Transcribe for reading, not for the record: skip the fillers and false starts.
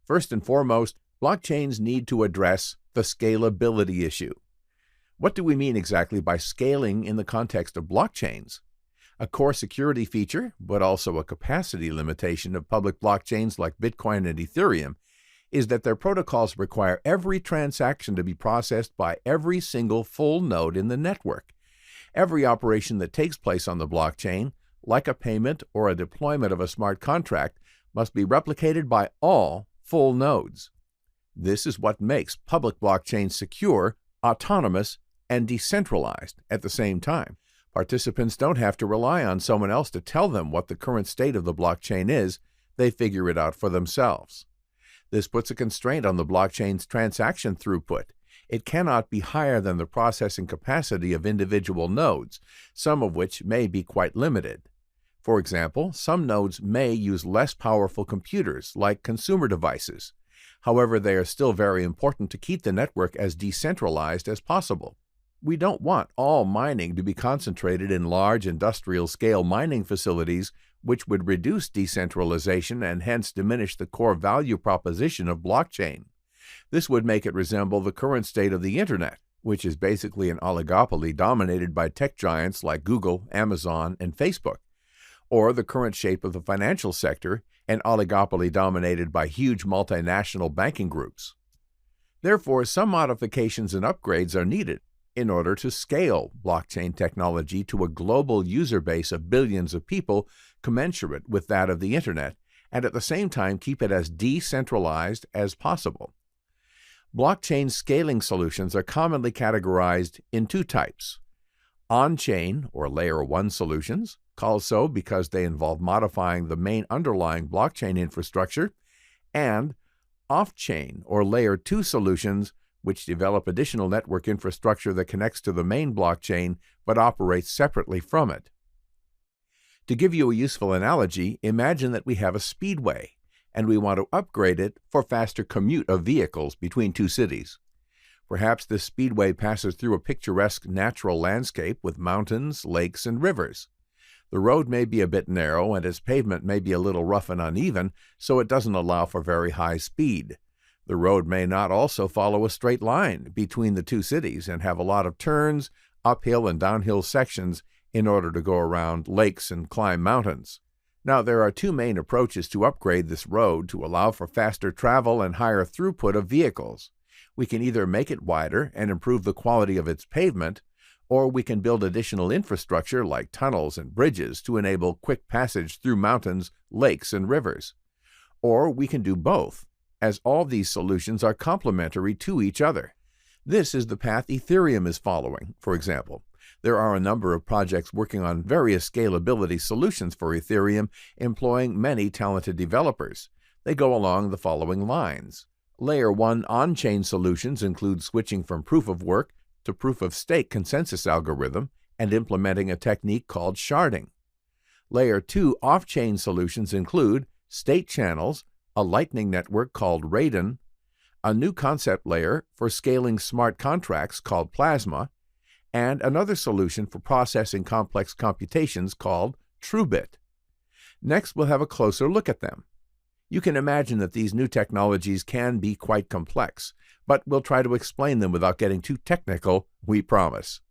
First and foremost, blockchains need to address the scalability issue. What do we mean exactly by scaling in the context of blockchains? A core security feature, but also a capacity limitation of public blockchains like Bitcoin and Ethereum, is that their protocols require every transaction to be processed by every single full node in the network. Every operation that takes place on the blockchain, like a payment or a deployment of a smart contract, must be replicated by all full nodes. This is what makes public blockchains secure, autonomous, and decentralized at the same time. Participants don't have to rely on someone else to tell them what the current state of the blockchain is. They figure it out for themselves. This puts a constraint on the blockchain's transaction throughput. It cannot be higher than the processing capacity of individual nodes, some of which may be quite limited. For example, some nodes may use less powerful computers, like consumer devices. However, they are still very important to keep the network as decentralized as possible. We don't want all mining to be concentrated in large industrial-scale mining facilities, which would reduce decentralization and hence diminish the core value proposition of blockchain. This would make it resemble the current state of the Internet, which is basically an oligopoly dominated by tech giants like Google, Amazon, and Facebook, or the current shape of the financial sector, an oligopoly dominated by huge multinational banking groups. Therefore, some modifications and upgrades are needed in order to scale blockchain technology to a global user base of billions of people commensurate with that of the Internet, and at the same time keep it as decentralized as possible. Blockchain scaling solutions are commonly categorized in two types: on-chain or Layer 1 solutions, called so because they involve modifying the main underlying blockchain infrastructure, and off-chain or Layer 2 solutions, which develop additional network infrastructure that connects to the main blockchain but operates separately from it. To give you a useful analogy, imagine that we have a speedway, and we want to upgrade it for faster commute of vehicles between two cities. Perhaps this speedway passes through a picturesque natural landscape with mountains, lakes, and rivers. The road may be a bit narrow and its pavement may be a little rough and uneven, so it doesn't allow for very high speed. The road may not also follow a straight line between the two cities and have a lot of turns, uphill and downhill sections in order to go around lakes and climb mountains. Now, there are two main approaches to upgrade this road to allow for faster travel and higher throughput of vehicles. We can either make it wider and improve the quality of its pavement, or we can build additional infrastructure like tunnels and bridges to enable quick passage through mountains, lakes, and rivers. Or we can do both, as all these solutions are complementary to each other. This is the path Ethereum is following, for example. There are a number of projects working on various scalability solutions for Ethereum, employing many talented developers. They go along the following lines. Layer 1 on-chain solutions include switching from proof-of-work to proof-of-stake consensus algorithm and implementing a technique called sharding. Layer 2 off-chain solutions include state channels, a lightning network called Raiden, a new concept layer for scaling smart contracts called Plasma, and another solution for processing complex computations called TrueBit. Next, we'll have a closer look at them. You can imagine that these new technologies can be quite complex, but we'll try to explain them without getting too technical, we promise.